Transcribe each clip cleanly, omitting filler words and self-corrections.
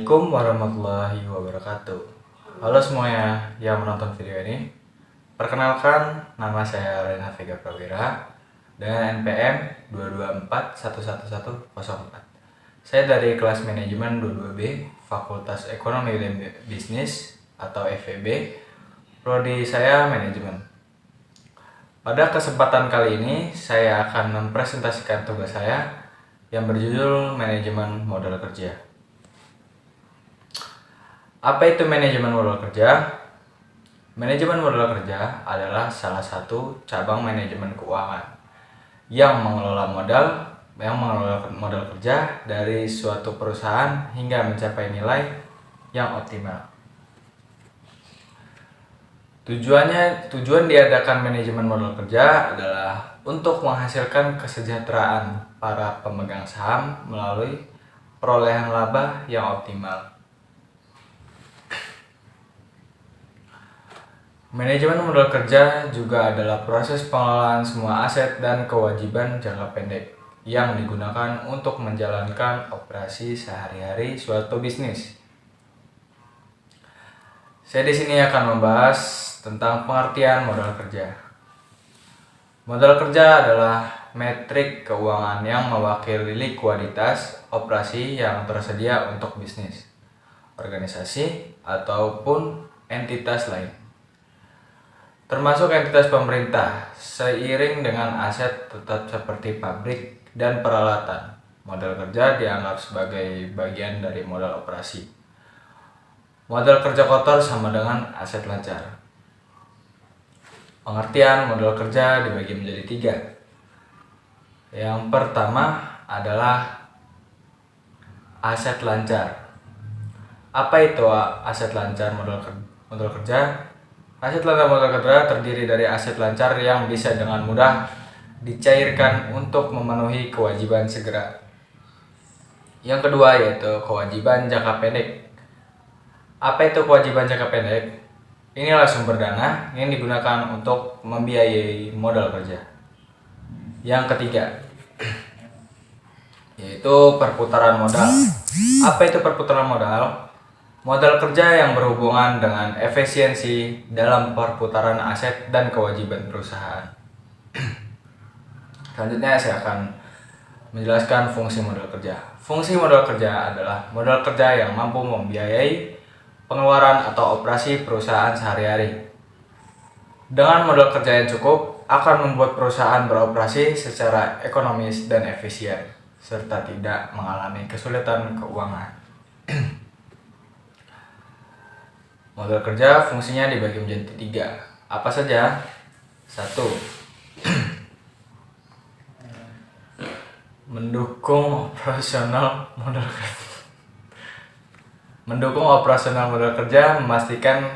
Assalamualaikum warahmatullahi wabarakatuh. Halo semuanya yang menonton video ini. Perkenalkan, nama saya Rena Vega Prawira dengan NPM 224111104. Saya dari kelas manajemen 22B, Fakultas Ekonomi dan Bisnis atau FEB. Prodi saya manajemen. Pada kesempatan kali ini, saya akan mempresentasikan tugas saya yang berjudul manajemen modal kerja. Apa itu manajemen modal kerja? Manajemen modal kerja adalah salah satu cabang manajemen keuangan yang mengelola modal kerja dari suatu perusahaan hingga mencapai nilai yang optimal. Tujuan diadakan manajemen modal kerja adalah untuk menghasilkan kesejahteraan para pemegang saham melalui perolehan laba yang optimal. Manajemen modal kerja juga adalah proses pengelolaan semua aset dan kewajiban jangka pendek yang digunakan untuk menjalankan operasi sehari-hari suatu bisnis. Saya di sini akan membahas tentang pengertian modal kerja. Modal kerja adalah metrik keuangan yang mewakili likuiditas operasi yang tersedia untuk bisnis, organisasi, ataupun entitas lain, termasuk entitas pemerintah, seiring dengan aset tetap seperti pabrik dan peralatan. Modal kerja dianggap sebagai bagian dari modal operasi. Modal kerja kotor sama dengan aset lancar. Pengertian modal kerja dibagi menjadi 3. Yang pertama adalah aset lancar. Apa itu aset lancar modal kerja? Aset lancar modal kerja terdiri dari aset lancar yang bisa dengan mudah dicairkan untuk memenuhi kewajiban segera. Yang kedua yaitu kewajiban jangka pendek. Apa itu kewajiban jangka pendek? Inilah sumber dana yang digunakan untuk membiayai modal kerja. Yang ketiga yaitu perputaran modal. Apa itu perputaran modal? Modal kerja yang berhubungan dengan efisiensi dalam perputaran aset dan kewajiban perusahaan. Selanjutnya saya akan menjelaskan fungsi modal kerja. Fungsi modal kerja adalah modal kerja yang mampu membiayai pengeluaran atau operasi perusahaan sehari-hari. Dengan modal kerja yang cukup akan membuat perusahaan beroperasi secara ekonomis dan efisien, serta tidak mengalami kesulitan keuangan. Modal kerja fungsinya dibagi menjadi 3. Apa saja? 1. Mendukung operasional modal kerja, memastikan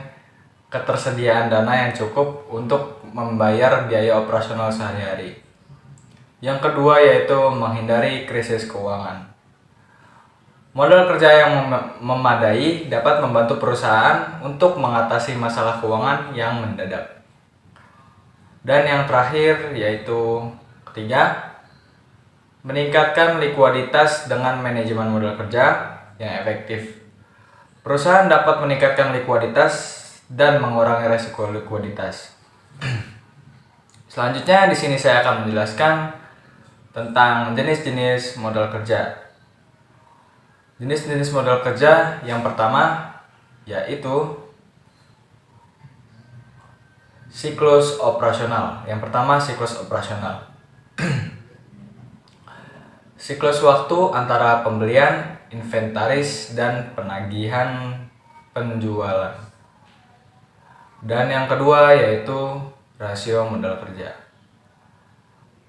ketersediaan dana yang cukup untuk membayar biaya operasional sehari-hari. Yang kedua yaitu menghindari krisis keuangan. Modal kerja yang memadai dapat membantu perusahaan untuk mengatasi masalah keuangan yang mendadak. Dan yang terakhir yaitu ketiga, meningkatkan likuiditas dengan manajemen modal kerja yang efektif. Perusahaan dapat meningkatkan likuiditas dan mengurangi resiko likuiditas. Selanjutnya di sini saya akan menjelaskan tentang jenis-jenis modal kerja. Jenis-jenis modal kerja yang pertama yaitu siklus operasional. Yang pertama siklus operasional. Siklus waktu antara pembelian, inventaris, dan penagihan penjualan. Dan yang kedua yaitu rasio modal kerja.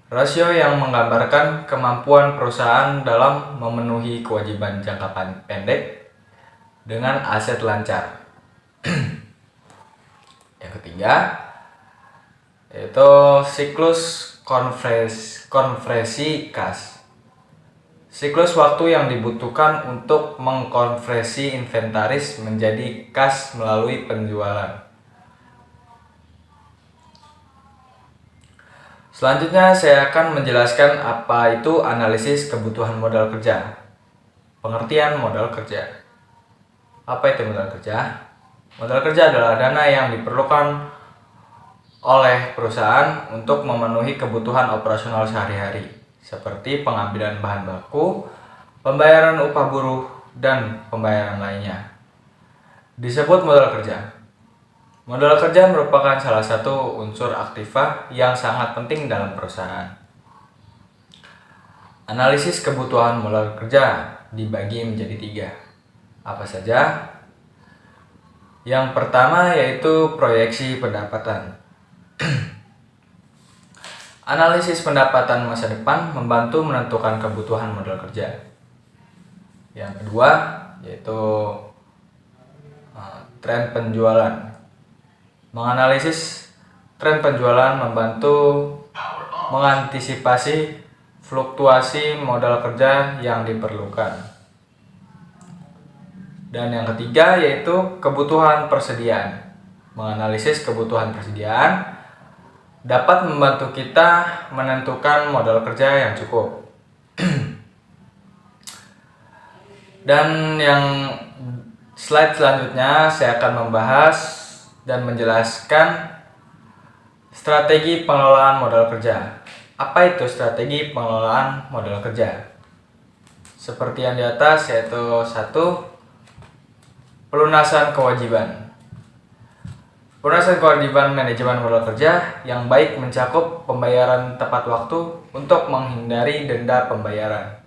Rasio yang menggambarkan kemampuan perusahaan dalam memenuhi kewajiban jangka pendek dengan aset lancar. Yang ketiga yaitu siklus konversi kas. Siklus waktu yang dibutuhkan untuk mengkonversi inventaris menjadi kas melalui penjualan. Selanjutnya saya akan menjelaskan apa itu analisis kebutuhan modal kerja. Pengertian modal kerja. Apa itu modal kerja? Modal kerja adalah dana yang diperlukan oleh perusahaan untuk memenuhi kebutuhan operasional sehari-hari, seperti pengambilan bahan baku, pembayaran upah buruh, dan pembayaran lainnya. Disebut modal kerja. Modal kerja merupakan salah satu unsur aktiva yang sangat penting dalam perusahaan. Analisis kebutuhan modal kerja dibagi menjadi 3. Apa saja? Yang pertama yaitu proyeksi pendapatan. Analisis pendapatan masa depan membantu menentukan kebutuhan modal kerja. Yang kedua yaitu tren penjualan. Menganalisis tren penjualan membantu mengantisipasi fluktuasi modal kerja yang diperlukan. Dan yang ketiga yaitu kebutuhan persediaan. Menganalisis kebutuhan persediaan dapat membantu kita menentukan modal kerja yang cukup. Dan yang slide selanjutnya saya akan membahas dan menjelaskan strategi pengelolaan modal kerja. Apa itu strategi pengelolaan modal kerja? Seperti yang di atas, yaitu 1. Pelunasan kewajiban. Pelunasan kewajiban manajemen modal kerja yang baik mencakup pembayaran tepat waktu untuk menghindari denda pembayaran.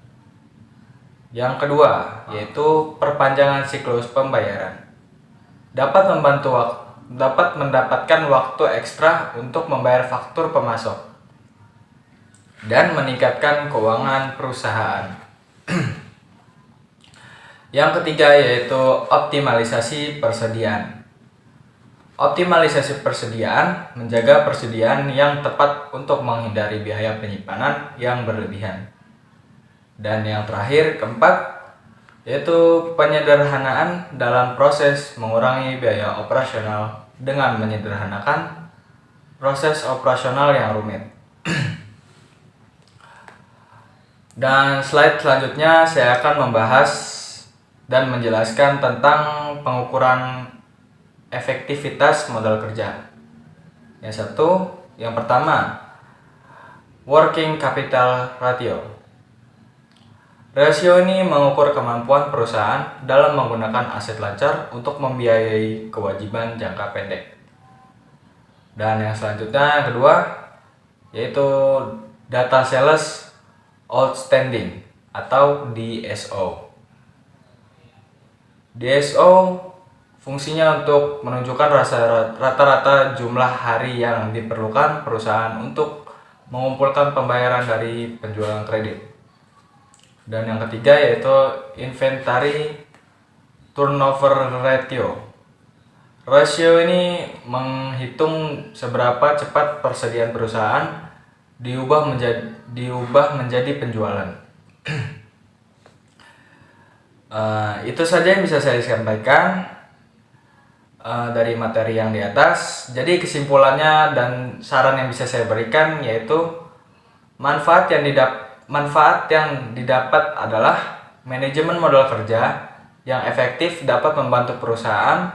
Yang kedua, yaitu perpanjangan siklus pembayaran. Dapat mendapatkan waktu ekstra untuk membayar faktur pemasok dan meningkatkan keuangan perusahaan. Yang ketiga yaitu optimalisasi persediaan. Optimalisasi persediaan menjaga persediaan yang tepat untuk menghindari biaya penyimpanan yang berlebihan. Dan yang terakhir, keempat, yaitu penyederhanaan dalam proses mengurangi biaya operasional dengan menyederhanakan proses operasional yang rumit. Dan slide selanjutnya saya akan membahas dan menjelaskan tentang pengukuran efektivitas modal kerja. Yang pertama, working capital ratio. Rasio ini mengukur kemampuan perusahaan dalam menggunakan aset lancar untuk membiayai kewajiban jangka pendek. Dan yang selanjutnya, yang kedua, yaitu data sales outstanding atau DSO. DSO fungsinya untuk menunjukkan rata-rata jumlah hari yang diperlukan perusahaan untuk mengumpulkan pembayaran dari penjualan kredit. Dan yang ketiga yaitu inventory turnover ratio. Rasio ini menghitung seberapa cepat persediaan perusahaan diubah menjadi penjualan. Itu saja yang bisa saya sampaikan dari materi yang di atas. Jadi kesimpulannya dan saran yang bisa saya berikan yaitu manfaat yang didapat adalah manajemen modal kerja yang efektif dapat membantu perusahaan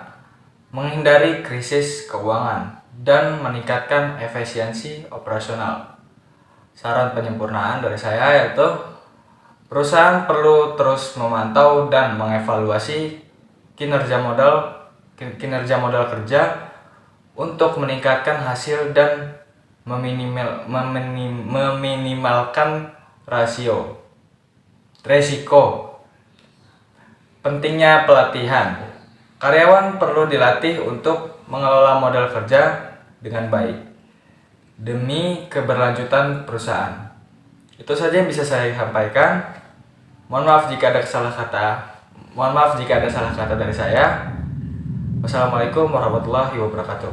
menghindari krisis keuangan dan meningkatkan efisiensi operasional. Saran penyempurnaan dari saya yaitu perusahaan perlu terus memantau dan mengevaluasi kinerja modal kerja untuk meningkatkan hasil dan meminimalkan resiko. Pentingnya pelatihan. Karyawan perlu dilatih untuk mengelola modal kerja dengan baik demi keberlanjutan perusahaan. Itu saja yang bisa saya sampaikan. Mohon maaf jika ada salah kata dari saya. Wassalamualaikum warahmatullahi wabarakatuh.